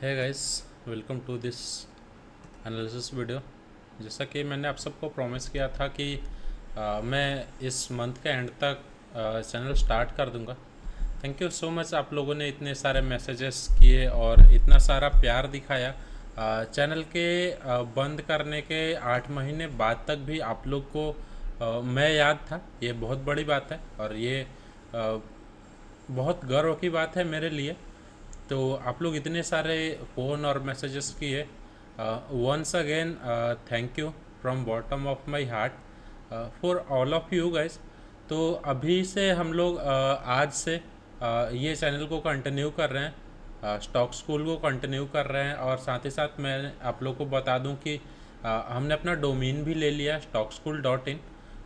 है guys, welcome to this analysis video. जैसा कि मैंने आप सबको प्रॉमिस किया था कि मैं इस मंथ के एंड तक चैनल स्टार्ट कर दूंगा। थैंक यू सो मच, आप लोगों ने इतने सारे मैसेजेस किए और इतना सारा प्यार दिखाया। चैनल के बंद करने के 8 महीने बाद तक भी आप लोग को मैं याद था। ये बहुत बड़ी बात है और ये अ, बहुत गर्व की बात है मेरे लिए। तो आप लोग इतने सारे फ़ोन और मैसेजेस किए, once again thank you from bottom of my heart for all of you guys. तो अभी से हम लोग आज से ये चैनल को कंटिन्यू कर रहे हैं, स्टॉक स्कूल को कंटिन्यू कर रहे हैं। और साथ ही साथ मैं आप लोग को बता दूं कि हमने अपना डोमेन भी ले लिया stockschool.in।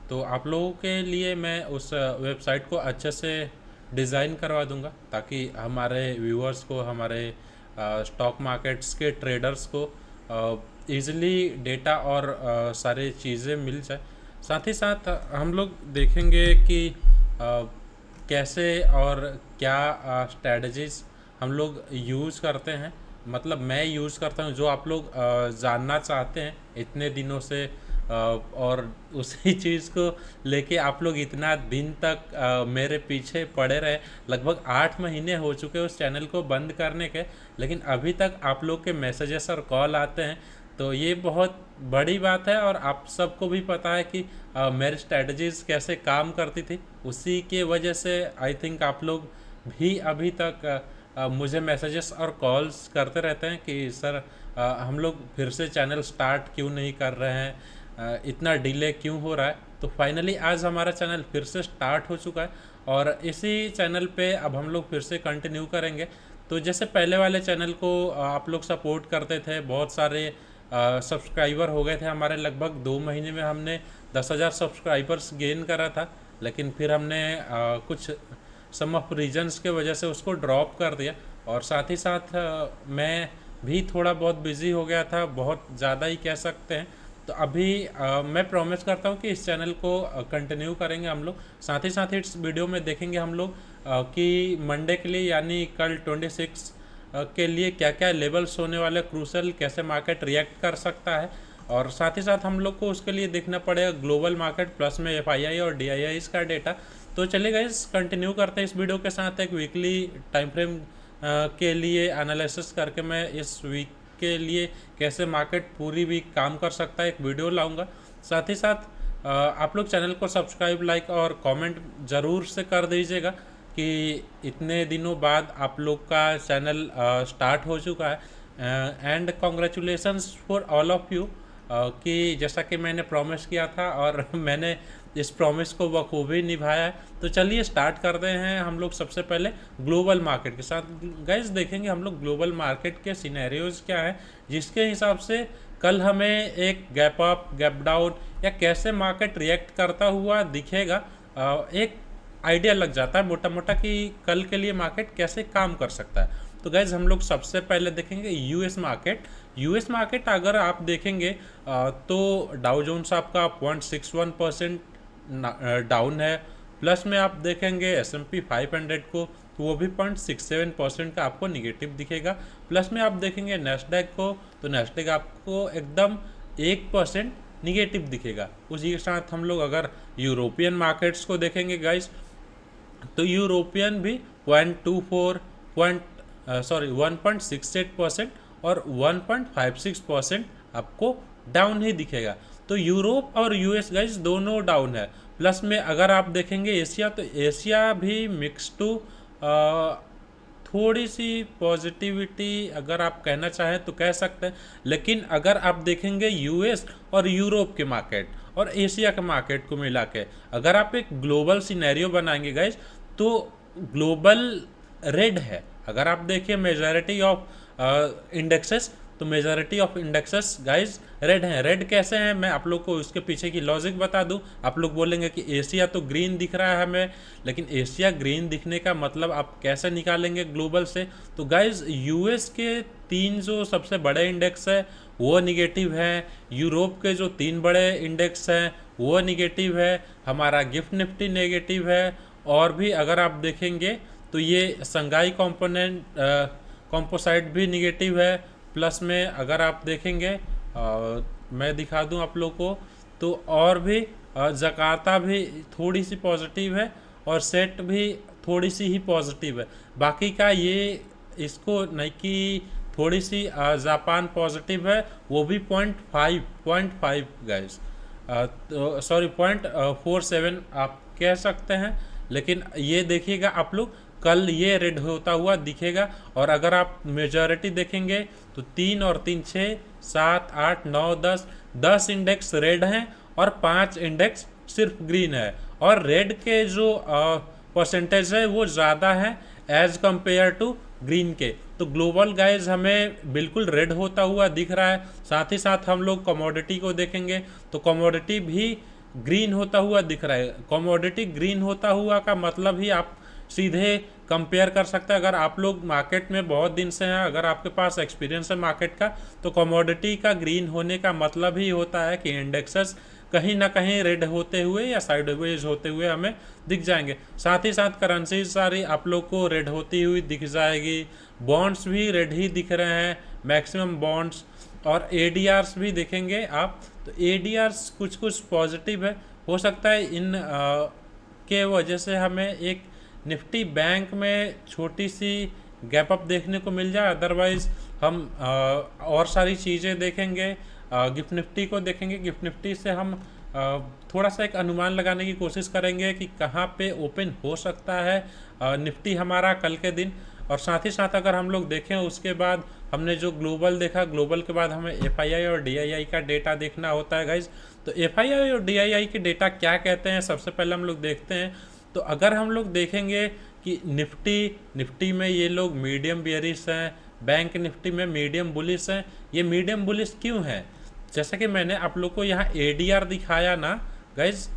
तो आप लोगों के लिए मैं उस वेबसाइट को अच्छे से डिज़ाइन करवा दूंगा ताकि हमारे व्यूअर्स को, हमारे स्टॉक मार्केट्स के ट्रेडर्स को इजीली डेटा और सारी चीज़ें मिल जाए। साथ ही साथ हम लोग देखेंगे कि कैसे और क्या स्ट्रेटजीज हम लोग यूज़ करते हैं। मतलब मैं यूज़ करता हूँ, जो आप लोग जानना चाहते हैं इतने दिनों से। और उसी चीज़ को लेके आप लोग इतना दिन तक मेरे पीछे पड़े रहे। लगभग 8 महीने हो चुके उस चैनल को बंद करने के, लेकिन अभी तक आप लोग के मैसेजेस और कॉल आते हैं। तो ये बहुत बड़ी बात है और आप सबको भी पता है कि मेरी स्ट्रेटजीज कैसे काम करती थी। उसी के वजह से आई थिंक आप लोग भी अभी तक मुझे मैसेजेस और कॉल्स करते रहते हैं कि सर हम लोग फिर से चैनल स्टार्ट क्यों नहीं कर रहे हैं, इतना डिले क्यों हो रहा है। तो फाइनली आज हमारा चैनल फिर से स्टार्ट हो चुका है और इसी चैनल पे अब हम लोग फिर से कंटिन्यू करेंगे। तो जैसे पहले वाले चैनल को आप लोग सपोर्ट करते थे, बहुत सारे सब्सक्राइबर हो गए थे हमारे। लगभग 2 महीने में हमने 10,000 सब्सक्राइबर्स गेन करा था, लेकिन फिर हमने कुछ सम ऑफ रीजन्स के वजह से उसको ड्रॉप कर दिया। और साथ ही साथ मैं भी थोड़ा बहुत बिज़ी हो गया था, बहुत ज़्यादा ही कह सकते हैं। तो अभी मैं प्रॉमिस करता हूँ कि इस चैनल को कंटिन्यू करेंगे हम लोग। साथ ही साथ इस वीडियो में देखेंगे हम लोग कि मंडे के लिए यानी कल 26 के लिए क्या क्या लेवल्स होने वाले क्रूशल, कैसे मार्केट रिएक्ट कर सकता है। और साथ ही साथ हम लोग को उसके लिए देखना पड़ेगा ग्लोबल मार्केट प्लस में एफआईआई और डीआईआई का डेटा। तो चलिए गाइस, कंटिन्यू करते हैं इस वीडियो के साथ। एक वीकली टाइम फ्रेम के लिए एनालिसिस करके मैं इस वीक के लिए कैसे मार्केट पूरी वीक काम कर सकता है एक वीडियो लाऊंगा। साथ ही साथ आप लोग चैनल को सब्सक्राइब, लाइक और कमेंट ज़रूर से कर दीजिएगा कि इतने दिनों बाद आप लोग का चैनल स्टार्ट हो चुका है। And congratulations for all of you कि जैसा कि मैंने प्रॉमिस किया था और मैंने इस प्रॉमिस को बखूबी निभाया है। तो चलिए स्टार्ट करते हैं हम लोग सबसे पहले ग्लोबल मार्केट के साथ। गाइस देखेंगे हम लोग ग्लोबल मार्केट के सिनेरियोज क्या है, जिसके हिसाब से कल हमें एक गैप अप, गैप डाउन या कैसे मार्केट रिएक्ट करता हुआ दिखेगा, एक आइडिया लग जाता है मोटा मोटा कि कल के लिए मार्केट कैसे काम कर सकता है। तो गैस हम लोग सबसे पहले देखेंगे यूएस मार्केट। यूएस मार्केट अगर आप देखेंगे तो डाउ जोन्स आपका 0.61% डाउन है। प्लस में आप देखेंगे S&P 500 को, तो वो भी 0.67% का आपको निगेटिव दिखेगा। प्लस में आप देखेंगे नेस्डैक को, तो नेस्डैक आपको एकदम 1% निगेटिव दिखेगा। उसी के साथ हम लोग अगर यूरोपियन मार्केट्स को देखेंगे गाइस, तो यूरोपियन भी 1.68% और 1.56% आपको डाउन ही दिखेगा। तो यूरोप और यूएस गाइस दोनों डाउन है। प्लस में अगर आप देखेंगे एशिया, तो एशिया भी मिक्स टू थोड़ी सी पॉजिटिविटी अगर आप कहना चाहें तो कह सकते हैं। लेकिन अगर आप देखेंगे यूएस और यूरोप के मार्केट और एशिया के मार्केट को मिला के, अगर आप एक ग्लोबल सिनेरियो बनाएंगे गाइज, तो ग्लोबल रेड है। अगर आप देखिए मेजॉरिटी ऑफ इंडेक्सेस, तो majority of indexes guys red हैं। रेड कैसे हैं, मैं आप लोग को उसके पीछे की लॉजिक बता दूं। आप लोग बोलेंगे कि एशिया तो ग्रीन दिख रहा है हमें, लेकिन एशिया ग्रीन दिखने का मतलब आप कैसे निकालेंगे ग्लोबल से। तो गाइज यूएस के 3 जो सबसे बड़े इंडेक्स है वो निगेटिव है, यूरोप के जो 3 बड़े इंडेक्स हैं वो निगेटिव है, हमारा गिफ्ट निफ्टी नेगेटिव है। और भी अगर आप देखेंगे तो ये संघाई कंपोनेंट कॉम्पोसाइट भी निगेटिव है। प्लस में अगर आप देखेंगे मैं दिखा दूं आप लोग को, तो और भी जकार्ता भी थोड़ी सी पॉजिटिव है और सेट भी थोड़ी सी ही पॉजिटिव है। बाकी का ये इसको नहीं कि थोड़ी सी जापान पॉजिटिव है, वो भी 0.5 गाइस, तो सॉरी 0.47 आप कह सकते हैं। लेकिन ये देखिएगा आप लोग, कल ये रेड होता हुआ दिखेगा। और अगर आप मेजॉरिटी देखेंगे तो 3 और 3 6 7 8 9 10 इंडेक्स रेड हैं और 5 इंडेक्स सिर्फ ग्रीन है। और रेड के जो परसेंटेज है वो ज़्यादा है एज कंपेयर टू ग्रीन के। तो ग्लोबल गाइज हमें बिल्कुल रेड होता हुआ दिख रहा है। साथ ही साथ हम लोग कमोडिटी को देखेंगे तो कमोडिटी भी ग्रीन होता हुआ दिख रहा है। कमोडिटी ग्रीन होता हुआ का मतलब ही आप सीधे कंपेयर कर सकते हैं। अगर आप लोग मार्केट में बहुत दिन से हैं, अगर आपके पास एक्सपीरियंस है मार्केट का, तो कमोडिटी का ग्रीन होने का मतलब ही होता है कि इंडेक्सेस कहीं ना कहीं रेड होते हुए या साइडवेज होते हुए हमें दिख जाएंगे। साथ ही साथ करेंसी सारी आप लोग को रेड होती हुई दिख जाएगी। बॉन्ड्स भी रेड ही दिख रहे हैं मैक्सिमम बॉन्ड्स। और एडीआर्स भी देखेंगे आप, तो एडीआर्स कुछ कुछ पॉजिटिव है। हो सकता है इन के वजह से हमें एक निफ्टी बैंक में छोटी सी गैप अप देखने को मिल जाए। अदरवाइज हम और सारी चीज़ें देखेंगे। गिफ्ट निफ्टी को देखेंगे। गिफ्ट निफ्टी से हम थोड़ा सा एक अनुमान लगाने की कोशिश करेंगे कि कहाँ पे ओपन हो सकता है निफ्टी हमारा कल के दिन। और साथ ही साथ अगर हम लोग देखें उसके बाद हमने जो ग्लोबल देखा, ग्लोबल के बाद हमें एफआईआई और डीआईआई का डेटा देखना होता है गाइज। तो एफआईआई और डीआईआई के डेटा क्या कहते हैं सबसे पहले हम लोग देखते हैं। तो अगर हम लोग देखेंगे कि निफ्टी में ये लोग मीडियम बियरिश हैं, बैंक निफ्टी में मीडियम बुलिश हैं। ये मीडियम बुलिश क्यों है? जैसा कि मैंने आप लोग को यहाँ एडीआर दिखाया ना गाइज,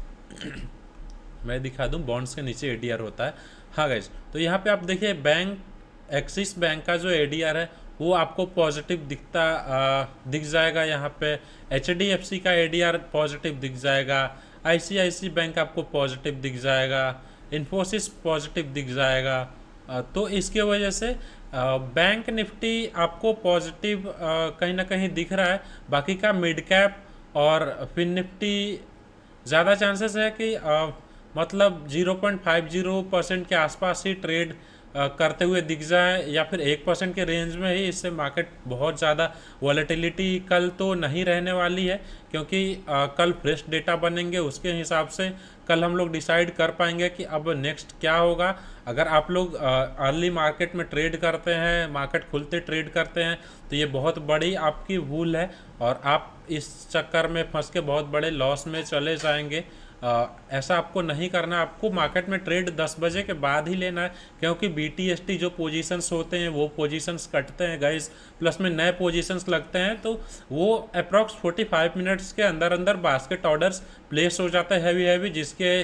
मैं दिखा दूँ, बॉन्ड्स के नीचे एडीआर होता है। हाँ गाइज, तो यहाँ पे आप देखिए बैंक एक्सिस बैंक का जो एडीआर है वो आपको पॉजिटिव दिख जाएगा। यहाँ पे एचडीएफसी का एडीआर पॉजिटिव दिख जाएगा। आईसीआईसी बैंक आपको पॉजिटिव दिख जाएगा। इन्फोसिस पॉजिटिव दिख जाएगा। तो इसके वजह से बैंक निफ्टी आपको पॉजिटिव कहीं ना कहीं दिख रहा है। बाकी का मिड कैप और फिन निफ्टी ज़्यादा चांसेस है कि मतलब 0.50% के आसपास ही ट्रेड करते हुए दिख जाए, या फिर 1% के रेंज में ही। इससे मार्केट बहुत ज़्यादा वॉलेटिलिटी कल तो नहीं रहने वाली है, क्योंकि कल फ्रेश डेटा बनेंगे। उसके हिसाब से कल हम लोग डिसाइड कर पाएंगे कि अब नेक्स्ट क्या होगा। अगर आप लोग अर्ली मार्केट में ट्रेड करते हैं, मार्केट खुलते ट्रेड करते हैं, तो ये बहुत बड़ी आपकी भूल है और आप इस चक्कर में फंस के बहुत बड़े लॉस में चले जाएंगे। ऐसा आपको नहीं करना। आपको मार्केट में ट्रेड 10 बजे के बाद ही लेना है, क्योंकि बीटीएसटी जो पोजीशंस होते हैं वो पोजीशंस कटते हैं गाइस, प्लस में नए पोजीशंस लगते हैं। तो वो अप्रॉक्स 45 मिनट्स के अंदर अंदर बास्केट ऑर्डर्स प्लेस हो जाता है हैवी, जिसके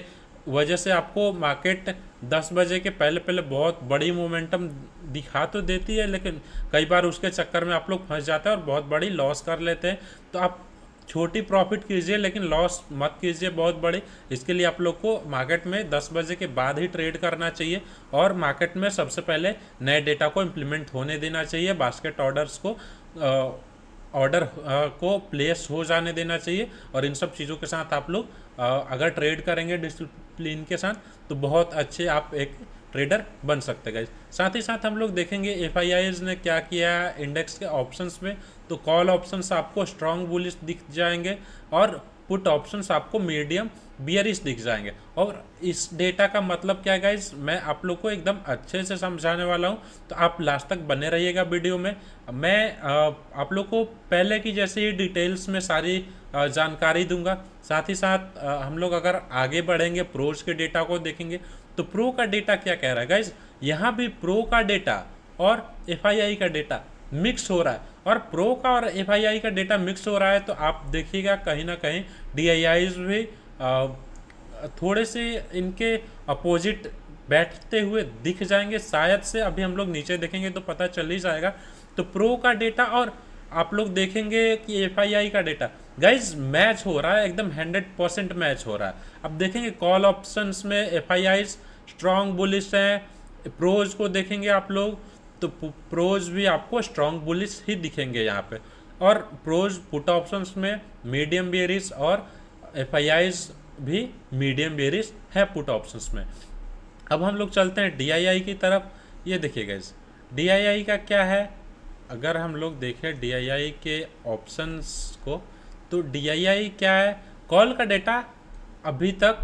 वजह से आपको मार्केट 10 बजे के पहले पहले बहुत बड़ी मोमेंटम दिखा तो देती है, लेकिन कई बार उसके चक्कर में आप लोग फंस जाते हैं और बहुत बड़ी लॉस कर लेते हैं। तो आप छोटी प्रॉफिट कीजिए लेकिन लॉस मत कीजिए बहुत बड़ी। इसके लिए आप लोग को मार्केट में 10 बजे के बाद ही ट्रेड करना चाहिए और मार्केट में सबसे पहले नए डेटा को इम्प्लीमेंट होने देना चाहिए। बास्केट ऑर्डर्स को ऑर्डर को प्लेस हो जाने देना चाहिए। और इन सब चीज़ों के साथ आप लोग अगर ट्रेड करेंगे डिसिप्लिन के साथ, तो बहुत अच्छे आप एक ट्रेडर बन सकते हैं। साथ ही साथ हम लोग देखेंगे एफआईआईज ने क्या किया इंडेक्स के ऑप्शंस में। तो कॉल ऑप्शंस आपको स्ट्रॉन्ग बुलिश दिख जाएंगे और पुट ऑप्शंस आपको मीडियम बियरिश दिख जाएंगे। और इस डेटा का मतलब क्या है गाइज, मैं आप लोग को एकदम अच्छे से समझाने वाला हूँ, तो आप लास्ट तक बने रहिएगा वीडियो में। मैं आप लोग को पहले की जैसे ही डिटेल्स में सारी जानकारी दूंगा। साथ ही साथ हम लोग अगर आगे बढ़ेंगे प्रोज के डेटा को देखेंगे, तो प्रो का डेटा क्या कह रहा है गाइज, यहाँ भी प्रो का डेटा और एफआईआई का डेटा मिक्स हो रहा है। और प्रो का और एफआईआई का डेटा मिक्स हो रहा है, तो आप देखिएगा कहीं ना कहीं डीआईआईज भी थोड़े से इनके अपोजिट बैठते हुए दिख जाएंगे शायद से। अभी हम लोग नीचे देखेंगे तो पता चल ही जाएगा। तो प्रो का डेटा और आप लोग देखेंगे कि एफआईआई का डेटा गाइज मैच हो रहा है, एकदम 100% मैच हो रहा है। अब देखेंगे कॉल ऑप्शंस में एफआईआई स्ट्रॉन्ग बुलिश है। प्रोज को देखेंगे आप लोग तो प्रोज भी आपको स्ट्रॉन्ग बुलिश ही दिखेंगे यहाँ पे। और प्रोज पुट ऑप्शंस में मीडियम बेयरिश और एफआईआईज भी मीडियम बेयरिश है पुट ऑप्शंस में। अब हम लोग चलते हैं डीआईआई की तरफ। ये देखिएगा इस डीआईआई का क्या है, अगर हम लोग देखें डीआईआई के ऑप्शंस को, तो डीआईआई क्या है, कॉल का डेटा अभी तक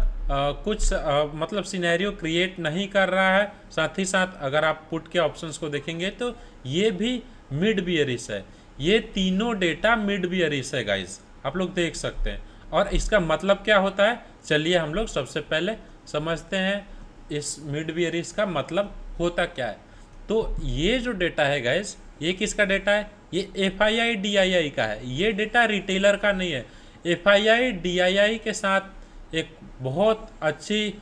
कुछ मतलब सिनेरियो क्रिएट नहीं कर रहा है। साथ ही साथ अगर आप पुट के ऑप्शंस को देखेंगे तो ये भी मिड बियरिश है, ये तीनों डेटा मिड बियरिश है गाइज, आप लोग देख सकते हैं। और इसका मतलब क्या होता है, चलिए हम लोग सबसे पहले समझते हैं इस मिड बियरिश का मतलब होता क्या है। तो ये जो डेटा है गाइज, ये किसका डेटा है, ये एफआईआई डीआईआई का है, ये डेटा रिटेलर का नहीं है। एफआईआई डीआईआई के साथ एक बहुत अच्छी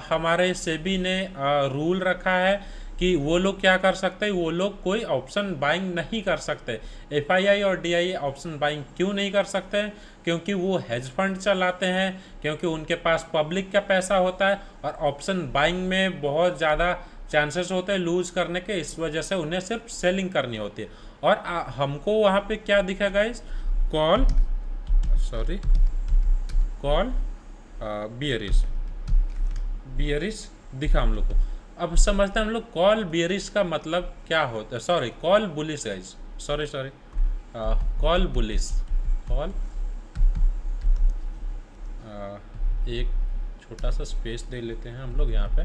हमारे सेबी ने रूल रखा है कि वो लोग क्या कर सकते हैं, वो लोग कोई ऑप्शन बाइंग नहीं कर सकते। एफआईआई और डीआईआई ऑप्शन बाइंग क्यों नहीं कर सकते हैं, क्योंकि वो हेज फंड चलाते हैं, क्योंकि उनके पास पब्लिक का पैसा होता है और ऑप्शन बाइंग में बहुत ज़्यादा चांसेस होते हैं लूज करने के, इस वजह से उन्हें सिर्फ सेलिंग करनी होती है। और हमको वहाँ पे क्या दिखा गाइस, कॉल बियरिश दिखा हम लोग को। अब समझते हैं हम लोग कॉल बियरिश का मतलब क्या होता है, sorry call bullish guys, sorry call bullish, एक छोटा सा स्पेस दे लेते हैं हम लोग यहाँ पे।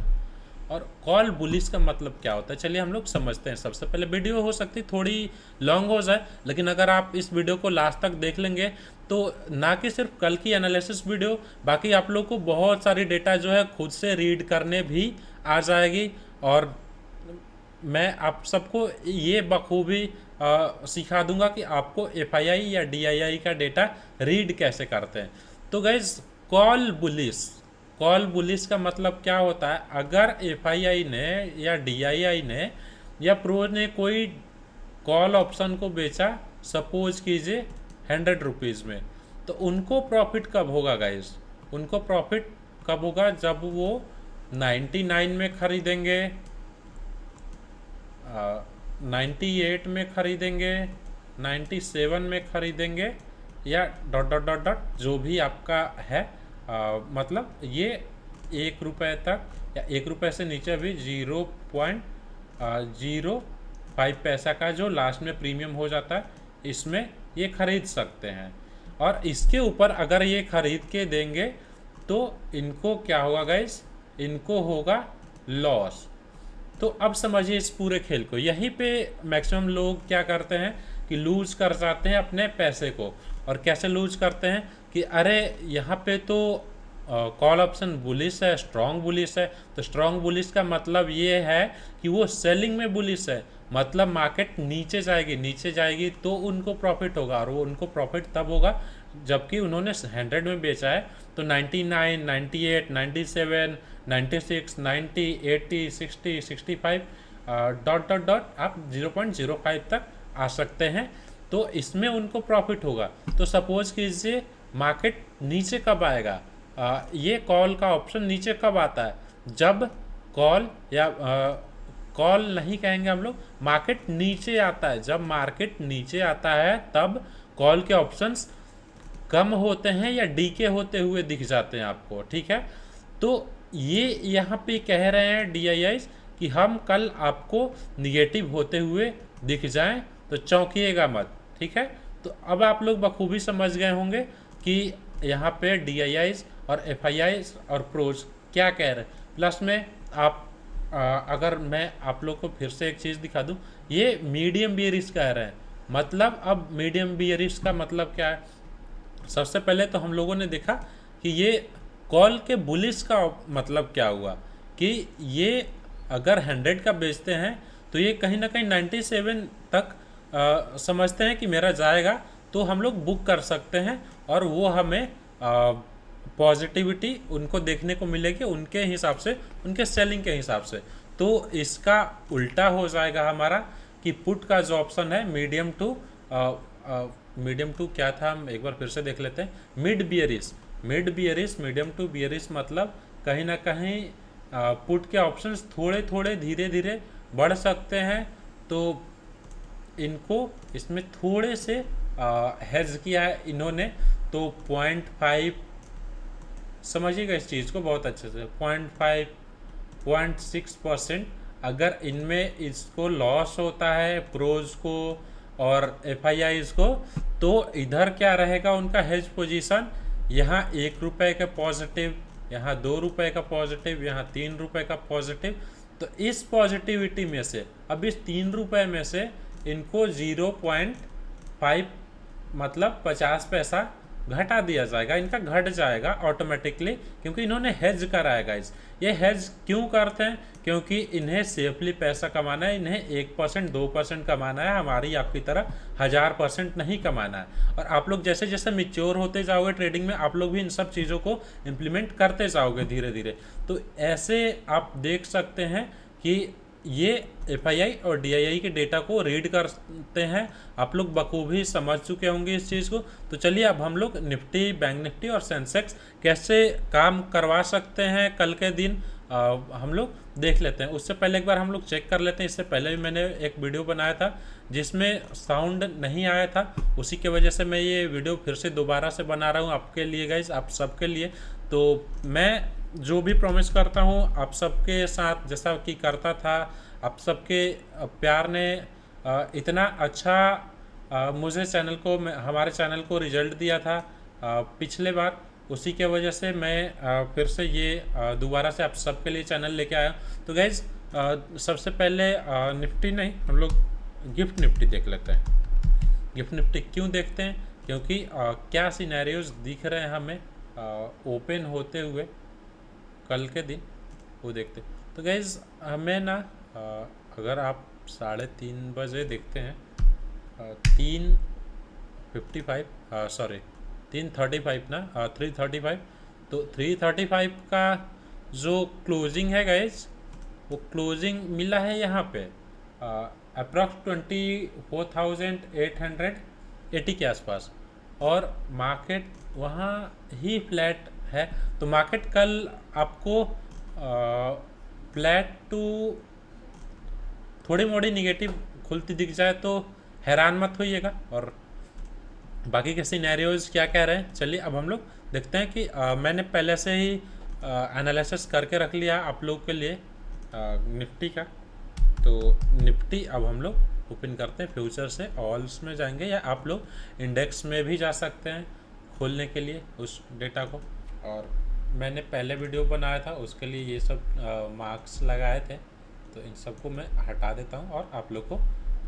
और कॉल बुलिश का मतलब क्या होता है, चलिए हम लोग समझते हैं। सबसे पहले वीडियो हो सकती है थोड़ी लॉन्ग हो जाए, लेकिन अगर आप इस वीडियो को लास्ट तक देख लेंगे तो ना कि सिर्फ कल की एनालिसिस वीडियो, बाकी आप लोग को बहुत सारी डेटा जो है खुद से रीड करने भी आ जाएगी। और मैं आप सबको ये बखूबी सिखा दूंगा कि आपको एफआईआई या डीआईआई का डेटा रीड कैसे करते हैं। तो गाइज कॉल बुलिश का मतलब क्या होता है, अगर एफआईआई ने या डीआईआई ने या प्रो ने कोई कॉल ऑप्शन को बेचा, सपोज कीजिए 100 रुपीज़ में, तो उनको प्रॉफिट कब होगा गाइज, उनको प्रॉफिट कब होगा, जब वो 99 में खरीदेंगे, 98 में खरीदेंगे, 97 में खरीदेंगे, या डॉट डॉट डॉट डॉट जो भी आपका है। मतलब ये 1 रुपये तक या 1 रुपये से नीचे भी 0.05 पैसा का जो लास्ट में प्रीमियम हो जाता है, इसमें ये खरीद सकते हैं। और इसके ऊपर अगर ये खरीद के देंगे तो इनको क्या होगा गाइस, इनको होगा लॉस। तो अब समझिए इस पूरे खेल को, यहीं पे मैक्सिमम लोग क्या करते हैं कि लूज कर जाते हैं अपने पैसे को। और कैसे लूज करते हैं कि अरे यहाँ पे तो कॉल ऑप्शन बुलिश है, स्ट्रॉन्ग बुलिश है, तो स्ट्रॉन्ग बुलिश का मतलब ये है कि वो सेलिंग में बुलिश है, मतलब मार्केट नीचे जाएगी तो उनको प्रॉफिट होगा। और वो उनको प्रॉफिट तब होगा जबकि उन्होंने 100 में बेचा है, तो 99, 98, 97, 96, 90, 80, 60, 65 डॉट डॉट डॉट आप 0.05 तक आ सकते हैं, तो इसमें उनको प्रॉफिट होगा। तो सपोज कीजिए मार्केट नीचे कब आएगा, ये कॉल का ऑप्शन नीचे कब आता है, जब कॉल या कॉल नहीं कहेंगे हम लोग, मार्केट नीचे आता है। जब मार्केट नीचे आता है तब कॉल के ऑप्शंस कम होते हैं या डीके होते हुए दिख जाते हैं आपको, ठीक है। तो ये यहाँ पे कह रहे हैं डीआईआई कि हम कल आपको निगेटिव होते हुए दिख जाएं तो चौंकिएगा मत, ठीक है। तो अब आप लोग बखूबी समझ गए होंगे कि यहाँ पे डीआईआई और एफआईआई और प्रोज क्या कह रहे हैं। प्लस में आप अगर मैं आप लोग को फिर से एक चीज़ दिखा दूँ, ये मीडियम बियरिश कह रहे हैं, मतलब अब मीडियम बियरिश का मतलब क्या है। सबसे पहले तो हम लोगों ने देखा कि ये कॉल के बुलिश का मतलब क्या हुआ, कि ये अगर 100 का बेचते हैं तो ये कहीं ना कहीं 97 तक समझते हैं कि मेरा जाएगा, तो हम लोग बुक कर सकते हैं और वो हमें पॉजिटिविटी उनको देखने को मिलेगी उनके हिसाब से, उनके सेलिंग के हिसाब से। तो इसका उल्टा हो जाएगा हमारा कि पुट का जो ऑप्शन है मीडियम टू क्या था, हम एक बार फिर से देख लेते हैं, mid bearish, medium to bearish, मतलब कहीं ना कहीं पुट के ऑप्शंस थोड़े थोड़े धीरे धीरे बढ़ सकते हैं, तो इनको इसमें थोड़े से हेज किया है इन्होंने, तो 0.5, समझिएगा इस चीज़ को बहुत अच्छे से, 0.5 0.6% अगर इनमें इसको लॉस होता है प्रोज को और FIIs को, तो इधर क्या रहेगा उनका हेज पोजीशन, यहाँ 1 रुपये का पॉजिटिव, यहाँ 2 रुपये का पॉजिटिव, यहाँ 3 रुपये का पॉजिटिव। तो इस पॉजिटिविटी में से अब इस 3 रुपये में से इनको 0.5 मतलब 50 पैसा घटा दिया जाएगा, इनका घट जाएगा ऑटोमेटिकली, क्योंकि इन्होंने हेज करा है गाइज। ये हेज क्यों करते हैं? क्योंकि इन्हें सेफली पैसा कमाना है, इन्हें 1% 2% कमाना है, हमारी आपकी तरह 1000% नहीं कमाना है। और आप लोग जैसे जैसे मैच्योर होते जाओगे ट्रेडिंग में, आप लोग भी इन सब चीज़ों को इम्प्लीमेंट करते जाओगे धीरे धीरे। तो ऐसे आप देख सकते हैं कि ये FII और DII के डेटा को रीड करते हैं, आप लोग बखूबी समझ चुके होंगे इस चीज़ को। तो चलिए अब हम लोग निफ्टी, बैंक निफ्टी और सेंसेक्स कैसे काम करवा सकते हैं कल के दिन हम लोग देख लेते हैं। उससे पहले एक बार हम लोग चेक कर लेते हैं। इससे पहले भी मैंने एक वीडियो बनाया था जिसमें साउंड नहीं आया था, उसी के वजह से मैं ये वीडियो फिर से दोबारा से बना रहा हूँ आपके लिए गाइज, आप सबके लिए। तो मैं जो भी प्रॉमिस करता हूँ आप सबके साथ, जैसा कि करता था, आप सबके प्यार ने इतना अच्छा मुझे चैनल को, हमारे चैनल को रिजल्ट दिया था पिछले बार, उसी के वजह से मैं फिर से ये दोबारा से आप सबके लिए चैनल लेके आया। तो गाइज सबसे पहले निफ्टी नहीं, हम लोग गिफ्ट निफ्टी देख लेते हैं। गिफ्ट निफ्टी क्यों देखते हैं? क्योंकि क्या सिनेरियोज दिख रहे हैं हमें ओपन होते हुए कल के दिन, वो देखते। तो गाइज हमें ना अगर आप 3:30 बजे देखते हैं 3:35 ना 3:35, तो 3:35 का जो क्लोजिंग है गाइज, वो क्लोजिंग मिला है यहाँ पे अप्रॉक्स 24,880 के आसपास, और मार्केट वहाँ ही फ्लैट है। तो मार्केट कल आपको फ्लैट टू थोड़ी मोड़ी निगेटिव खुलती दिख जाए तो हैरान मत होइएगा। और बाकी के सिनेरियोज क्या कह रहे हैं, चलिए अब हम लोग देखते हैं कि मैंने पहले से ही एनालिसिस करके रख लिया आप लोग के लिए निफ्टी का। तो निफ्टी अब हम लोग ओपन करते हैं, फ्यूचर से ऑल्स में जाएंगे, या आप लोग इंडेक्स में भी जा सकते हैं खोलने के लिए उस डेटा को। और मैंने पहले वीडियो बनाया था उसके लिए ये सब मार्क्स लगाए थे, तो इन सबको मैं हटा देता हूँ और आप लोग को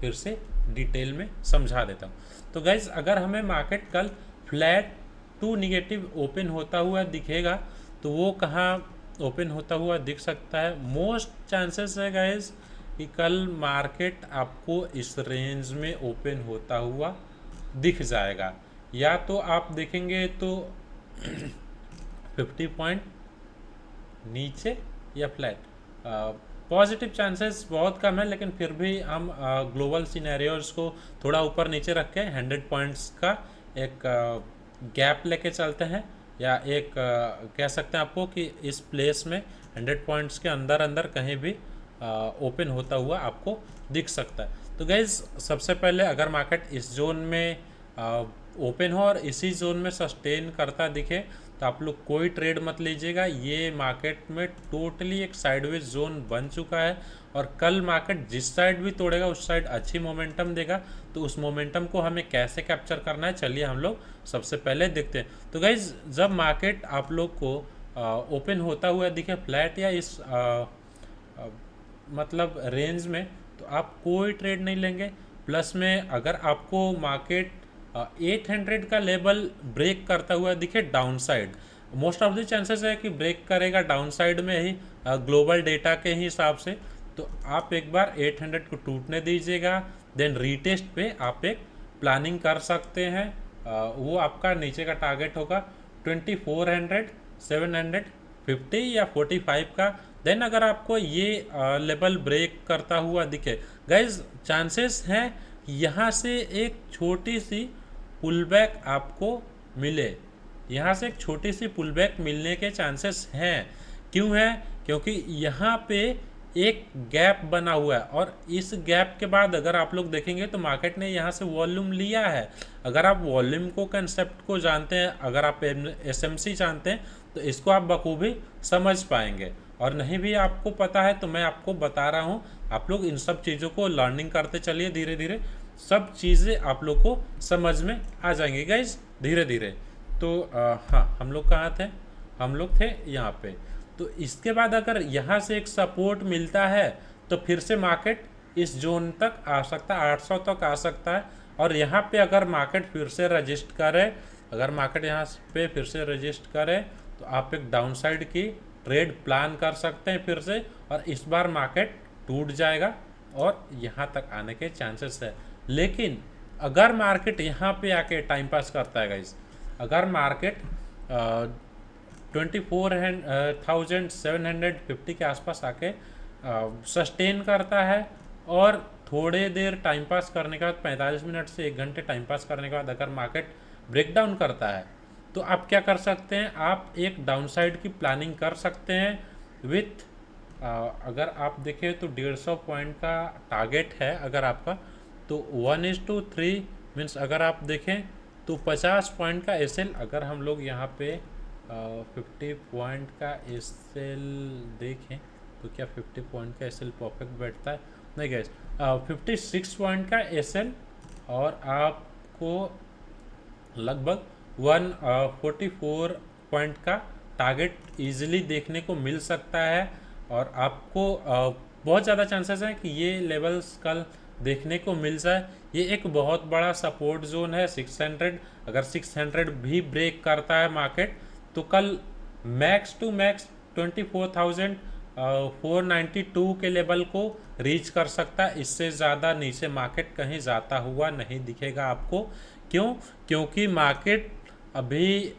फिर से डिटेल में समझा देता हूँ। तो गाइज अगर हमें मार्केट कल फ्लैट टू निगेटिव ओपन होता हुआ दिखेगा, तो वो कहाँ ओपन होता हुआ दिख सकता है? मोस्ट चांसेस है गाइज कि कल मार्केट आपको इस रेंज में ओपन होता हुआ दिख जाएगा, या तो आप देखेंगे तो 50 पॉइंट नीचे या फ्लैट। पॉजिटिव चांसेस बहुत कम है, लेकिन फिर भी हम ग्लोबल सिनेरियोज को थोड़ा ऊपर नीचे रख के 100 पॉइंट्स का एक गैप लेके चलते हैं, या एक कह सकते हैं आपको कि इस प्लेस में 100 पॉइंट्स के अंदर अंदर कहीं भी ओपन होता हुआ आपको दिख सकता है। तो गाइज सबसे पहले अगर मार्केट इस जोन में ओपन हो और इसी जोन में सस्टेन करता दिखे, तो आप लोग कोई ट्रेड मत लीजिएगा। ये मार्केट में टोटली एक साइडवेज जोन बन चुका है, और कल मार्केट जिस साइड भी तोड़ेगा उस साइड अच्छी मोमेंटम देगा। तो उस मोमेंटम को हमें कैसे कैप्चर करना है, चलिए हम लोग सबसे पहले देखते हैं। तो गाइज जब मार्केट आप लोग को ओपन होता हुआ दिखे फ्लैट या इस मतलब रेंज में, तो आप कोई ट्रेड नहीं लेंगे। प्लस में अगर आपको मार्केट 800 का लेवल ब्रेक करता हुआ दिखे down side, most of the chances है कि ब्रेक करेगा डाउन साइड में ही ग्लोबल डेटा के ही हिसाब से। तो आप एक बार 800 को टूटने दीजिएगा, देन रीटेस्ट पे आप एक प्लानिंग कर सकते हैं। वो आपका नीचे का टारगेट होगा 2400, 750 या 45 का। देन अगर आपको ये लेवल ब्रेक करता हुआ दिखे, गाइज चांसेस हैं यहाँ से एक छोटी सी पुलबैक आपको मिले, यहाँ से एक छोटी सी पुलबैक मिलने के चांसेस हैं। क्यों है? क्योंकि यहाँ पे एक गैप बना हुआ है, और इस गैप के बाद अगर आप लोग देखेंगे तो मार्केट ने यहाँ से वॉल्यूम लिया है। अगर आप वॉल्यूम को कंसेप्ट को जानते हैं, अगर आप एसएमसी जानते हैं, तो इसको आप बखूबी समझ पाएंगे। और नहीं भी आपको पता है तो मैं आपको बता रहा हूँ, आप लोग इन सब चीज़ों को लर्निंग करते चलिए, धीरे धीरे सब चीज़ें आप लोग को समझ में आ जाएंगी गाइज धीरे धीरे। तो हाँ, हम लोग कहाँ थे, हम लोग थे यहाँ पे। तो इसके बाद अगर यहाँ से एक सपोर्ट मिलता है तो फिर से मार्केट इस जोन तक आ सकता है, 800 तक आ सकता है। और यहाँ पे अगर मार्केट फिर से रजिस्ट करे, अगर मार्केट यहाँ पे फिर से रजिस्ट करे तो आप एक डाउनसाइड की ट्रेड प्लान कर सकते हैं फिर से, और इस बार मार्केट टूट जाएगा और यहाँ तक आने के चांसेस है। लेकिन अगर मार्केट यहाँ पे आके टाइम पास करता है गाइस, अगर मार्केट 24,750 के आसपास आके सस्टेन करता है, और थोड़े देर टाइम पास करने के बाद 45 मिनट से 1 घंटे टाइम पास करने के बाद अगर मार्केट ब्रेक डाउन करता है, तो आप क्या कर सकते हैं, आप एक डाउनसाइड की प्लानिंग कर सकते हैं विथ अगर आप देखें तो 150 पॉइंट का टारगेट है अगर आपका, तो 1:3 मीन्स अगर आप देखें तो 50 पॉइंट का एसएल, अगर हम लोग यहाँ पे 50 पॉइंट का एसएल देखें तो क्या 50 पॉइंट का एसएल परफेक्ट बैठता है, नहीं गैस, 56 पॉइंट का एसएल, और आपको लगभग 144 पॉइंट का टारगेट इजीली देखने को मिल सकता है। और आपको बहुत ज़्यादा चांसेस हैं कि ये लेवल्स कल देखने को मिल जाए। ये एक बहुत बड़ा सपोर्ट जोन है 600, अगर 600 भी ब्रेक करता है मार्केट तो कल मैक्स टू मैक्स 24,492 के लेवल को रीच कर सकता है। इससे ज़्यादा नीचे मार्केट कहीं जाता हुआ नहीं दिखेगा आपको। क्यों? क्योंकि मार्केट अभी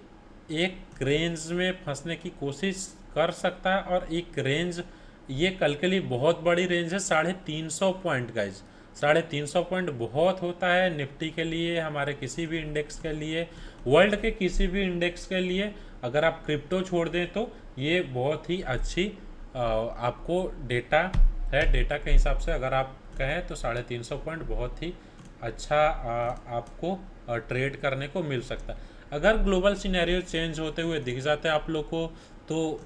एक रेंज में फंसने की कोशिश कर सकता है, और एक रेंज ये कल के लिए बहुत बड़ी रेंज है 350 पॉइंट गाइज। 350 पॉइंट बहुत होता है निफ्टी के लिए, हमारे किसी भी इंडेक्स के लिए, वर्ल्ड के किसी भी इंडेक्स के लिए। अगर आप क्रिप्टो छोड़ दें तो ये बहुत ही अच्छी आपको डेटा है। डेटा के हिसाब से अगर आप कहें तो 350 पॉइंट बहुत ही अच्छा आपको ट्रेड करने को मिल सकता है। अगर ग्लोबल सिनेरियो चेंज होते हुए दिख जाते हैं आप लोग को तो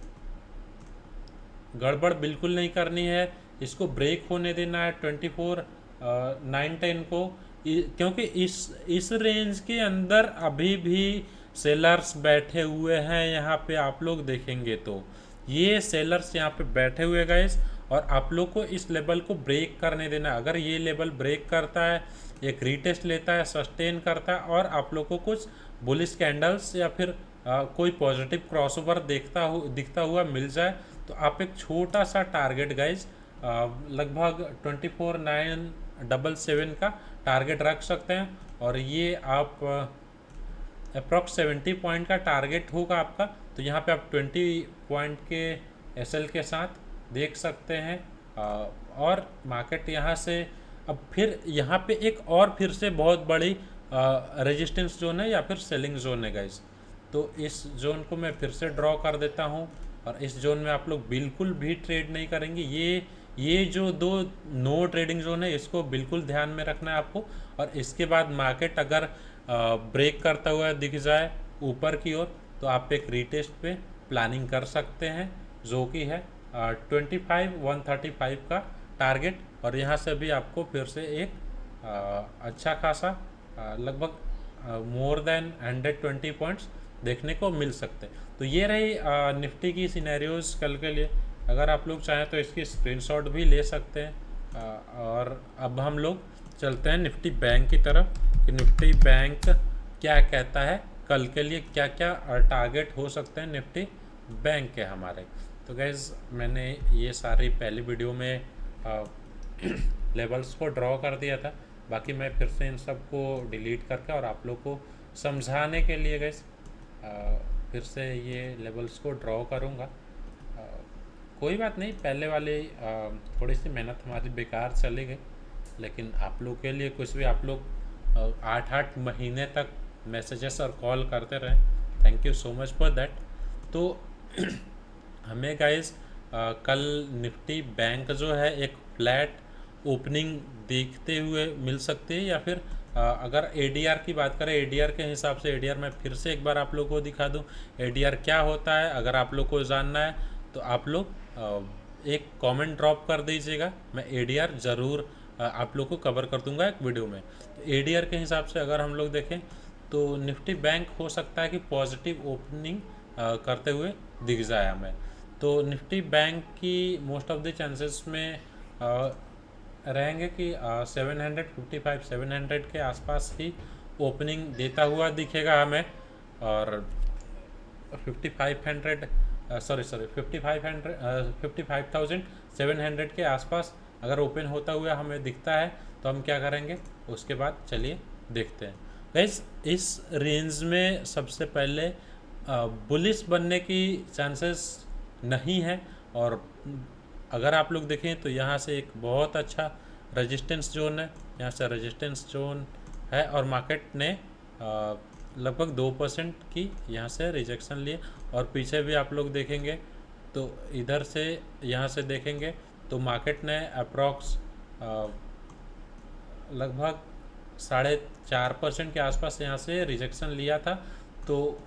गड़बड़ बिल्कुल नहीं करनी है, इसको ब्रेक होने देना है 24,910 को, क्योंकि इस रेंज के अंदर अभी भी सेलर्स बैठे हुए हैं। यहाँ पे आप लोग देखेंगे तो ये सेलर्स यहाँ पे बैठे हुए गाइस, और आप लोग को इस लेवल को ब्रेक करने देना। अगर ये लेवल ब्रेक करता है, एक रीटेस्ट लेता है, सस्टेन करता है, और आप लोग को कुछ बुलिश कैंडल्स या फिर कोई पॉजिटिव क्रॉसओवर दिखता हुआ मिल जाए, तो आप एक छोटा सा टारगेट गाइज लगभग 24,977 का टारगेट रख सकते हैं। और ये आप अप्रॉक्स 70 पॉइंट का टारगेट होगा आपका, तो यहाँ पे आप 20 पॉइंट के एसएल के साथ देख सकते हैं। और मार्केट यहाँ से अब फिर यहाँ पे एक और फिर से बहुत बड़ी रेजिस्टेंस जोन है या फिर सेलिंग जोन है गाइज। तो इस जोन को मैं फिर से ड्रॉ कर देता हूँ, और इस जोन में आप लोग बिल्कुल भी ट्रेड नहीं करेंगे। ये जो दो नो ट्रेडिंग जोन है इसको बिल्कुल ध्यान में रखना है आपको। और इसके बाद मार्केट अगर ब्रेक करता हुआ दिख जाए ऊपर की ओर, तो आप एक रीटेस्ट पे प्लानिंग कर सकते हैं, जो कि है 25,135 का टारगेट। और यहाँ से भी आपको फिर से एक अच्छा खासा लगभग मोर देन 120 पॉइंट्स देखने को मिल सकते हैं। तो ये रही निफ्टी की सिनेरियोज कल के लिए। अगर आप लोग चाहें तो इसकी स्क्रीनशॉट भी ले सकते हैं। और अब हम लोग चलते हैं निफ्टी बैंक की तरफ कि निफ्टी बैंक क्या कहता है कल के लिए, क्या क्या टारगेट हो सकते हैं निफ्टी बैंक के हमारे। तो गैस मैंने ये सारी पहली वीडियो में लेवल्स को ड्रॉ कर दिया था, बाकी मैं फिर से इन सब को डिलीट करके और आप लोग को समझाने के लिए गैस फिर से ये लेवल्स को ड्रॉ करूँगा। कोई बात नहीं, पहले वाली थोड़ी सी मेहनत हमारी बेकार चली गई, लेकिन आप लोग के लिए कुछ भी आप लोग 8-8 महीने तक मैसेजेस और कॉल करते रहे, thank you so much for that. तो हमें गाइस कल निफ्टी बैंक जो है एक फ्लैट ओपनिंग देखते हुए मिल सकती है, या फिर अगर एडीआर की बात करें, एडीआर के हिसाब से, एडीआर मैं फिर से एक बार आप लोगों को दिखा दूं एडीआर क्या होता है। अगर आप लोग को जानना है तो आप लोग एक कमेंट ड्रॉप कर दीजिएगा, मैं एडीआर ज़रूर आप लोग को कवर कर दूंगा एक वीडियो में। तो एडीआर के हिसाब से अगर हम लोग देखें तो निफ्टी बैंक हो सकता है कि पॉजिटिव ओपनिंग करते हुए दिख जाए हमें। तो निफ्टी बैंक की मोस्ट ऑफ द चांसेस में रहेंगे कि 755 700 के आसपास ही ओपनिंग देता हुआ दिखेगा हमें। और 55,700 के आसपास अगर ओपन होता हुआ हमें दिखता है तो हम क्या करेंगे उसके बाद चलिए देखते हैं। गाइस इस रेंज में सबसे पहले बुलिश बनने की चांसेस नहीं है, और अगर आप लोग देखें तो यहाँ से एक बहुत अच्छा रेजिस्टेंस जोन है, यहाँ से रेजिस्टेंस जोन है, और मार्केट ने लगभग 2% की यहाँ से रिजेक्शन लिए। और पीछे भी आप लोग देखेंगे तो इधर से यहाँ से देखेंगे तो मार्केट ने अप्रॉक्स लगभग 4.5% के आसपास यहाँ से रिजेक्शन लिया था। तो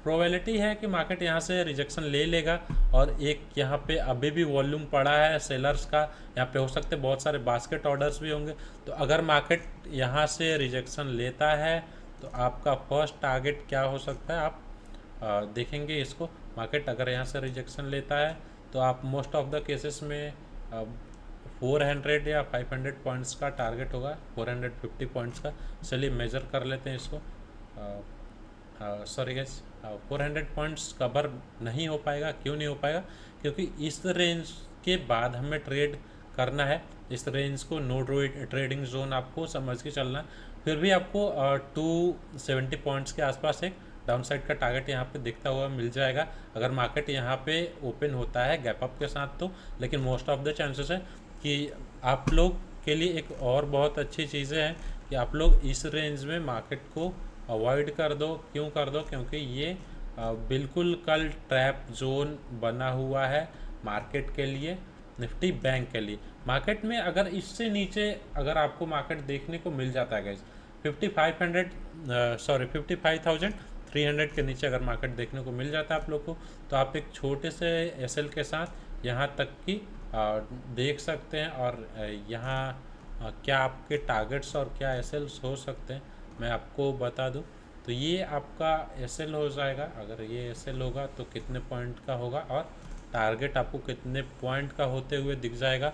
प्रोबेबिलिटी है कि मार्केट यहाँ से रिजेक्शन ले लेगा, और एक यहाँ पे अभी भी वॉल्यूम पड़ा है सेलर्स का, यहाँ पे हो सकते बहुत सारे बास्केट ऑर्डर्स भी होंगे। तो अगर मार्केट यहाँ से रिजेक्शन लेता है तो आपका फर्स्ट टारगेट क्या हो सकता है, आप देखेंगे इसको। मार्केट अगर यहाँ से रिजेक्शन लेता है तो आप मोस्ट ऑफ द केसेस में 400 या 500 पॉइंट्स का टारगेट होगा, 450 पॉइंट्स का। चलिए मेजर कर लेते हैं इसको। सॉरी गाइस, 400 पॉइंट्स कवर नहीं हो पाएगा। क्यों नहीं हो पाएगा? क्योंकि इस रेंज के बाद हमें ट्रेड करना है। इस रेंज को नो ट्रेडिंग जोन आपको समझ के चलना है। फिर भी आपको 270 पॉइंट्स के आसपास एक डाउन साइड का टारगेट यहाँ पे दिखता हुआ मिल जाएगा अगर मार्केट यहाँ पे ओपन होता है गैप अप के साथ तो। लेकिन मोस्ट ऑफ द चांसेस है कि आप लोग के लिए एक और बहुत अच्छी चीज़ें हैं कि आप लोग इस रेंज में मार्केट को अवॉइड कर दो। क्यों कर दो? क्योंकि ये बिल्कुल कल ट्रैप जोन बना हुआ है मार्केट के लिए, निफ्टी बैंक के लिए। मार्केट में अगर इससे नीचे अगर आपको मार्केट देखने को मिल जाता है गाइस 55,300 के नीचे अगर मार्केट देखने को मिल जाता है आप लोग को, तो आप एक छोटे से एसएल के साथ यहाँ तक की देख सकते हैं। और यहाँ क्या आपके टारगेट्स और क्या एसएल्स हो सकते हैं मैं आपको बता दूं। तो ये आपका एसएल हो जाएगा। अगर ये एसएल होगा तो कितने पॉइंट का होगा और टारगेट आपको कितने पॉइंट का होते हुए दिख जाएगा,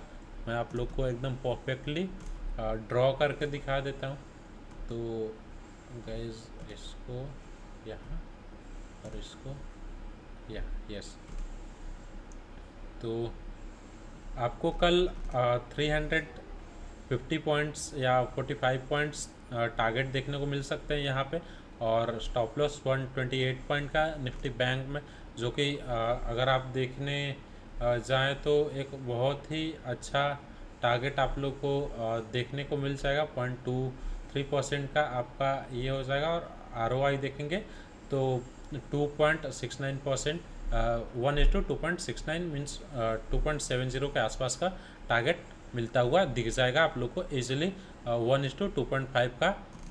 मैं आप लोग को एकदम परफेक्टली ड्रॉ करके दिखा देता हूँ। तो गाइस इसको यहाँ और इसको यहाँ, यस। तो आपको कल 350 पॉइंट्स या 45 पॉइंट्स टारगेट देखने को मिल सकते हैं यहाँ पे, और स्टॉप लॉस 128 पॉइंट का निफ्टी बैंक में, जो कि अगर आप देखने जाएँ तो एक बहुत ही अच्छा टारगेट आप लोग को देखने को मिल जाएगा। 0.23% का आपका ये हो जाएगा। और ROI देखेंगे तो 2.69%, 1:2.69 मीन्स 2.70 के आसपास का टारगेट मिलता हुआ दिख जाएगा आप लोग को। ईजिली 1:2.5 का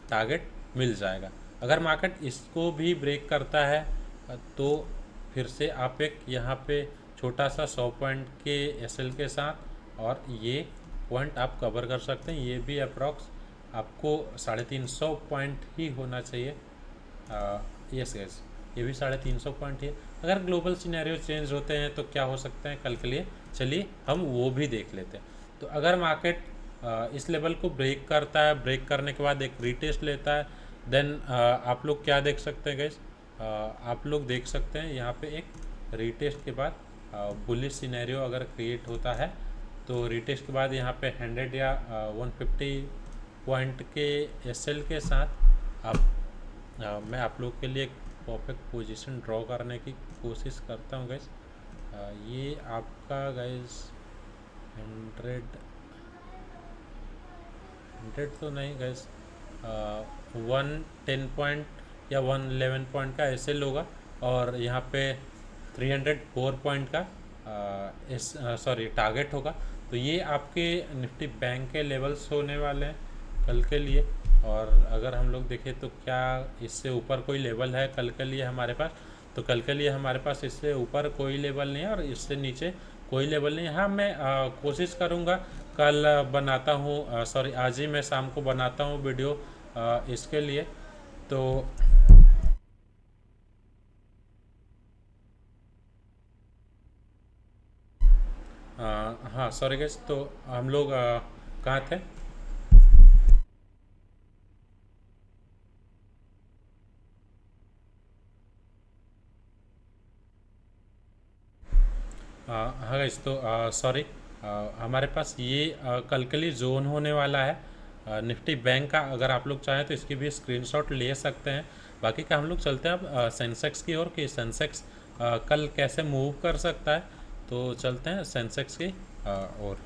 टारगेट मिल जाएगा। अगर मार्केट इसको भी ब्रेक करता है तो फिर से आप एक यहाँ पे छोटा सा 100 पॉइंट के एसएल के साथ और ये पॉइंट आप कवर कर सकते हैं। ये भी अप्रॉक्स आपको 350 पॉइंट ही होना चाहिए। यस यस, ये भी 350 पॉइंट ही है। अगर ग्लोबल सिनेरियो चेंज होते हैं तो क्या हो सकते हैं कल के लिए, चलिए हम वो भी देख लेते हैं। तो अगर मार्केट इस लेवल को ब्रेक करता है, ब्रेक करने के बाद एक रीटेस्ट लेता है, देन आप लोग क्या देख सकते हैं गाइस, आप लोग देख सकते हैं यहाँ पे एक रीटेस्ट के बाद बुलिश सिनेरियो अगर क्रिएट होता है तो रीटेस्ट के बाद यहाँ पे 100 या 150 पॉइंट के एसएल के साथ मैं आप लोग के लिए एक परफेक्ट पोजीशन ड्रॉ करने की कोशिश करता हूँ गाइस। ये आपका गाइस 100 तो नहीं गाइस, 110 पॉइंट या 111 पॉइंट का एसएल होगा, और यहाँ पे 304 पॉइंट का इस सॉरी टारगेट होगा। तो ये आपके निफ्टी बैंक के लेवल्स होने वाले हैं कल के लिए। और अगर हम लोग देखें तो क्या इससे ऊपर कोई लेवल है कल के लिए हमारे पास, तो कल के लिए हमारे पास इससे ऊपर कोई लेवल नहीं है और इससे नीचे कोई लेवल नहीं है। हाँ, मैं कोशिश करूँगा कल बनाता हूँ, सॉरी आज ही मैं शाम को बनाता हूँ वीडियो इसके लिए। तो हाँ सॉरी गैस, तो हम लोग कहाँ थे? हाँ गाइस, तो सॉरी, हमारे पास ये कल के लिए जोन होने वाला है निफ्टी बैंक का। अगर आप लोग चाहें तो इसकी भी स्क्रीनशॉट ले सकते हैं। बाकी का हम लोग चलते हैं अब सेंसेक्स की ओर कि सेंसेक्स कल कैसे मूव कर सकता है। तो चलते हैं सेंसेक्स की ओर।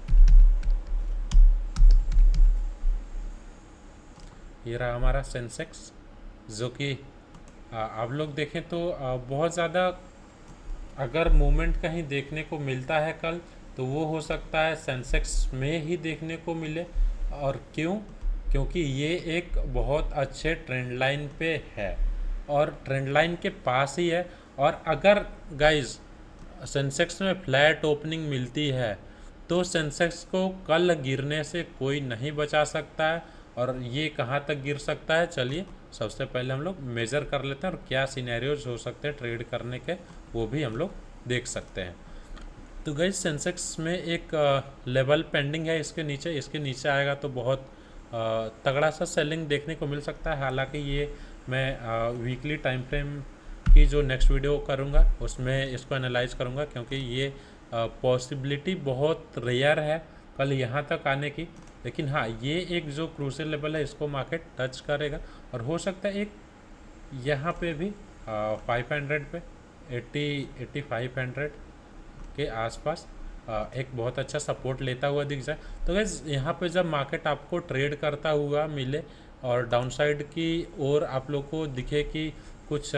ये रहा हमारा सेंसेक्स, जो कि आप लोग देखें तो बहुत ज़्यादा अगर मूवमेंट कहीं देखने को मिलता है कल, तो वो हो सकता है सेंसेक्स में ही देखने को मिले। और क्यों? क्योंकि ये एक बहुत अच्छे ट्रेंड लाइन पे है और ट्रेंड लाइन के पास ही है। और अगर गाइज सेंसेक्स में फ्लैट ओपनिंग मिलती है तो सेंसेक्स को कल गिरने से कोई नहीं बचा सकता है। और ये कहाँ तक गिर सकता है, चलिए सबसे पहले हम लोग मेज़र कर लेते हैं और क्या सिनेरियोज हो सकते हैं ट्रेड करने के, वो भी हम लोग देख सकते हैं। तो गाइज सेंसेक्स में एक लेवल पेंडिंग है, इसके नीचे आएगा तो बहुत तगड़ा सा सेलिंग देखने को मिल सकता है। हालांकि ये मैं वीकली टाइम फ्रेम की जो नेक्स्ट वीडियो करूँगा उसमें इसको एनालाइज करूँगा, क्योंकि ये पॉसिबिलिटी बहुत रेयर है कल यहाँ तक आने की। लेकिन हाँ, ये एक जो क्रूशियल लेवल है इसको मार्केट टच करेगा और हो सकता है एक यहाँ पे भी 500 पे 8500 के आसपास एक बहुत अच्छा सपोर्ट लेता हुआ दिख जाए। तो गैस यहाँ पे जब मार्केट आपको ट्रेड करता हुआ मिले और डाउनसाइड की ओर आप लोग को दिखे कि कुछ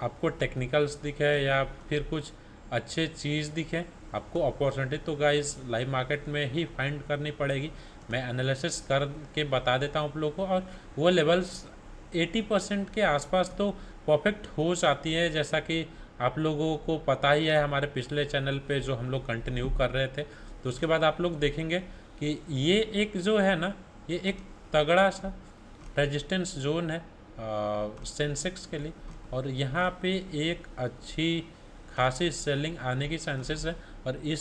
आपको टेक्निकल्स दिखे या फिर कुछ अच्छे चीज़ दिखे आपको अपॉर्चुनिटी, तो गाइस लाइव मार्केट में ही फाइंड करनी पड़ेगी। मैं एनालिसिस करके बता देता हूँ आप लोगों को, और वो लेवल्स 80% के आसपास तो परफेक्ट हो जाती है। जैसा कि आप लोगों को पता ही है हमारे पिछले चैनल पे जो हम लोग कंटिन्यू कर रहे थे, तो उसके बाद आप लोग देखेंगे कि ये एक जो है ना, ये एक तगड़ा सा रेजिस्टेंस जोन है सेंसेक्स के लिए। और यहाँ पे एक अच्छी खासी सेलिंग आने की चांसेस है। और इस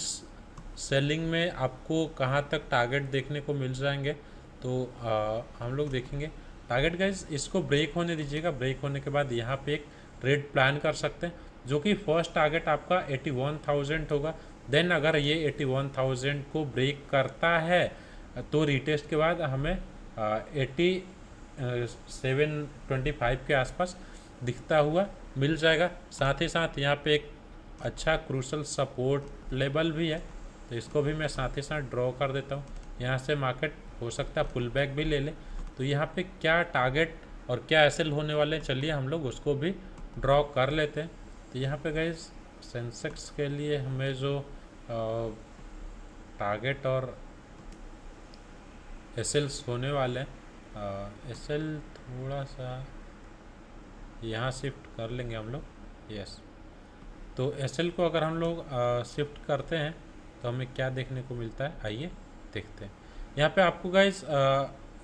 सेलिंग में आपको कहाँ तक टारगेट देखने को मिल जाएंगे, तो हम लोग देखेंगे टारगेट गाइज इसको ब्रेक होने दीजिएगा। ब्रेक होने के बाद यहाँ पे एक ट्रेड प्लान कर सकते हैं, जो कि फर्स्ट टारगेट आपका 81,000 होगा। देन अगर ये 81,000 को ब्रेक करता है तो रिटेस्ट के बाद हमें 8725 के आसपास दिखता हुआ मिल जाएगा। साथ ही साथ यहाँ पे एक अच्छा क्रूशल सपोर्ट लेवल भी है, तो इसको भी मैं साथ ही साथ ड्रॉ कर देता हूँ। यहाँ से मार्केट हो सकता है पुल बैक भी ले ले। तो यहाँ पे क्या टारगेट और क्या एसएल होने वाले हैं, चलिए हम लोग उसको भी ड्रॉ कर लेते हैं। तो यहाँ पे गाइस सेंसेक्स के लिए हमें जो टारगेट और एसएल्स होने वाले हैं, एसएल थोड़ा सा यहाँ शिफ्ट कर लेंगे हम लोग, यस। तो एसएल को अगर हम लोग शिफ्ट करते हैं तो हमें क्या देखने को मिलता है, आइए देखते हैं। यहाँ पे आपको गाइज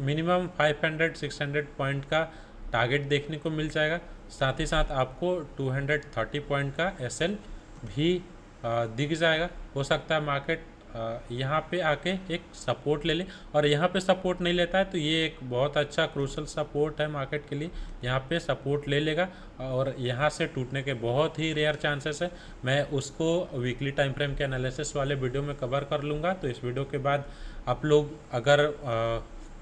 मिनिमम 500-600 पॉइंट का टारगेट देखने को मिल जाएगा। साथ ही साथ आपको 230 पॉइंट का एसएल भी दिख जाएगा। हो सकता है मार्केट यहाँ पे आके एक सपोर्ट ले ले, और यहाँ पे सपोर्ट नहीं लेता है तो ये एक बहुत अच्छा क्रूशल सपोर्ट है मार्केट के लिए। यहाँ पे सपोर्ट ले लेगा और यहाँ से टूटने के बहुत ही रेयर चांसेस है। मैं उसको वीकली टाइम फ्रेम के एनालिसिस वाले वीडियो में कवर कर लूँगा। तो इस वीडियो के बाद आप लोग अगर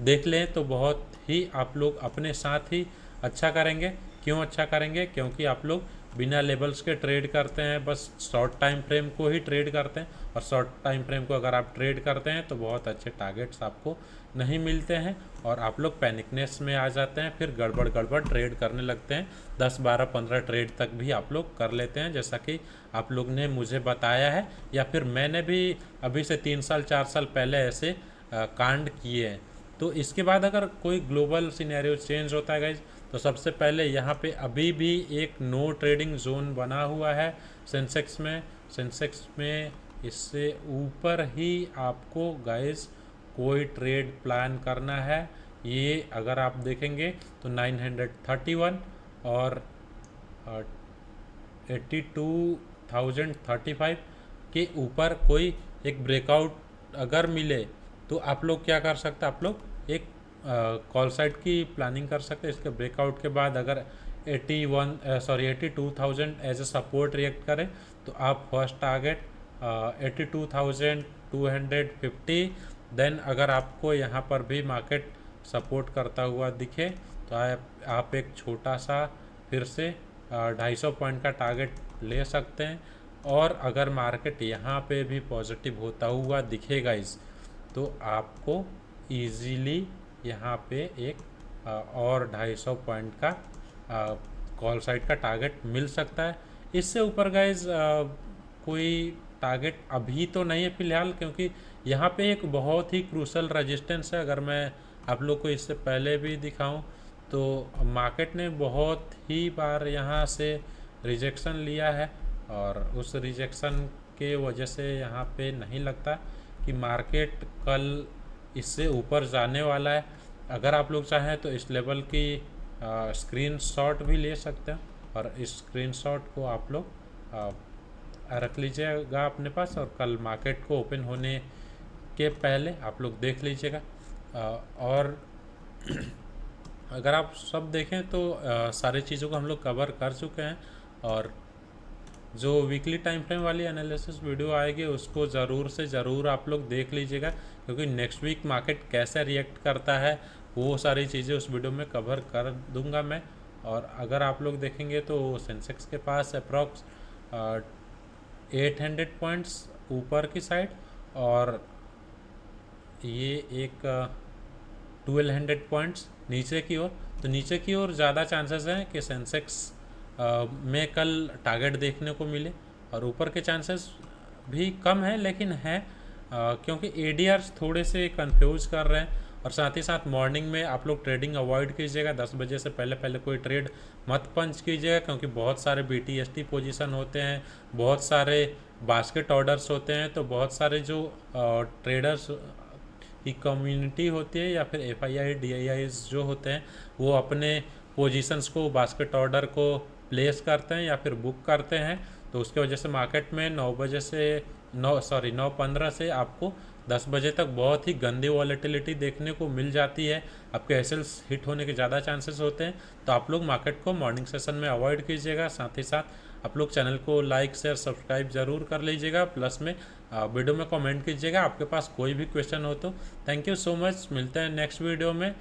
देख लें तो बहुत ही आप लोग अपने साथ ही अच्छा करेंगे। क्यों अच्छा करेंगे? क्योंकि आप लोग बिना लेवल्स के ट्रेड करते हैं, बस शॉर्ट टाइम फ्रेम को ही ट्रेड करते हैं और शॉर्ट टाइम फ्रेम को अगर आप ट्रेड करते हैं तो बहुत अच्छे टारगेट्स आपको नहीं मिलते हैं और आप लोग पैनिकनेस में आ जाते हैं, फिर गड़बड़ गड़बड़ ट्रेड करने लगते हैं। 10 12 15 ट्रेड तक भी आप लोग कर लेते हैं, जैसा कि आप लोग ने मुझे बताया है या फिर मैंने भी अभी से 3 साल 4 साल पहले ऐसे कांड किए हैं। तो इसके बाद अगर कोई ग्लोबल सिनेरियो चेंज होता है गाइज, तो सबसे पहले यहाँ पे अभी भी एक नो ट्रेडिंग जोन बना हुआ है सेंसेक्स में इससे ऊपर ही आपको गाइज कोई ट्रेड प्लान करना है। ये अगर आप देखेंगे तो 931 और 82,035 के ऊपर कोई एक ब्रेकआउट अगर मिले तो आप लोग क्या कर सकते हैं, आप लोग एक कॉल साइड की प्लानिंग कर सकते हैं। इसके ब्रेकआउट के बाद अगर 82,000 एज ए सपोर्ट रिएक्ट करें तो आप फर्स्ट टारगेट 82,250। देन अगर आपको यहाँ पर भी मार्केट सपोर्ट करता हुआ दिखे तो आप एक छोटा सा फिर से 250 पॉइंट का टारगेट ले सकते हैं। और अगर मार्केट यहाँ पे भी पॉजिटिव होता हुआ दिखेगा तो आपको इजीली यहाँ पे एक और 250 पॉइंट का कॉल साइड का टारगेट मिल सकता है। इससे ऊपर गाइज कोई टारगेट अभी तो नहीं है फिलहाल, क्योंकि यहाँ पे एक बहुत ही क्रूशल रेजिस्टेंस है। अगर मैं आप लोग को इससे पहले भी दिखाऊं तो मार्केट ने बहुत ही बार यहाँ से रिजेक्शन लिया है और उस रिजेक्शन के वजह से यहाँ पे नहीं लगता कि मार्केट कल इससे ऊपर जाने वाला है। अगर आप लोग चाहें तो इस लेवल की स्क्रीनशॉट भी ले सकते हैं और इस स्क्रीनशॉट को आप लोग रख लीजिएगा अपने पास और कल मार्केट को ओपन होने के पहले आप लोग देख लीजिएगा। और अगर आप सब देखें तो सारी चीज़ों को हम लोग कवर कर चुके हैं और जो वीकली टाइम फ्रेम वाली एनालिसिस वीडियो आएगी उसको ज़रूर से ज़रूर आप लोग देख लीजिएगा, क्योंकि नेक्स्ट वीक मार्केट कैसे रिएक्ट करता है वो सारी चीज़ें उस वीडियो में कवर कर दूंगा मैं। और अगर आप लोग देखेंगे तो सेंसेक्स के पास अप्रॉक्स 800 पॉइंट्स ऊपर की साइड और ये एक 1200 पॉइंट्स नीचे की ओर। तो नीचे की ओर ज़्यादा चांसेस हैं कि सेंसेक्स में कल टारगेट देखने को मिले और ऊपर के चांसेस भी कम है, लेकिन है क्योंकि एडीआर्स थोड़े से कंफ्यूज कर रहे हैं। और साथ ही साथ मॉर्निंग में आप लोग ट्रेडिंग अवॉइड कीजिएगा, 10 बजे से पहले पहले कोई ट्रेड मत पंच कीजिएगा, क्योंकि बहुत सारे BTST पोजीशन होते हैं, बहुत सारे बास्केट ऑर्डर्स होते हैं। तो बहुत सारे जो ट्रेडर्स की कम्युनिटी होती है या फिर FII DIIs जो होते हैं वो अपने पोजीशंस को बास्केट ऑर्डर को प्लेस करते हैं या फिर बुक करते हैं। तो उसके वजह से मार्केट में 9:15 से आपको 10 बजे तक बहुत ही गंदी वॉलेटिलिटी देखने को मिल जाती है। आपके एसएल्स हिट होने के ज़्यादा चांसेस होते हैं। तो आप लोग मार्केट को मॉर्निंग सेशन में अवॉइड कीजिएगा। साथ ही साथ आप लोग चैनल को लाइक शेयर सब्सक्राइब ज़रूर कर लीजिएगा, प्लस में वीडियो में कमेंट कीजिएगा आपके पास कोई भी क्वेश्चन हो तो। थैंक यू सो मच, मिलते हैं नेक्स्ट वीडियो में।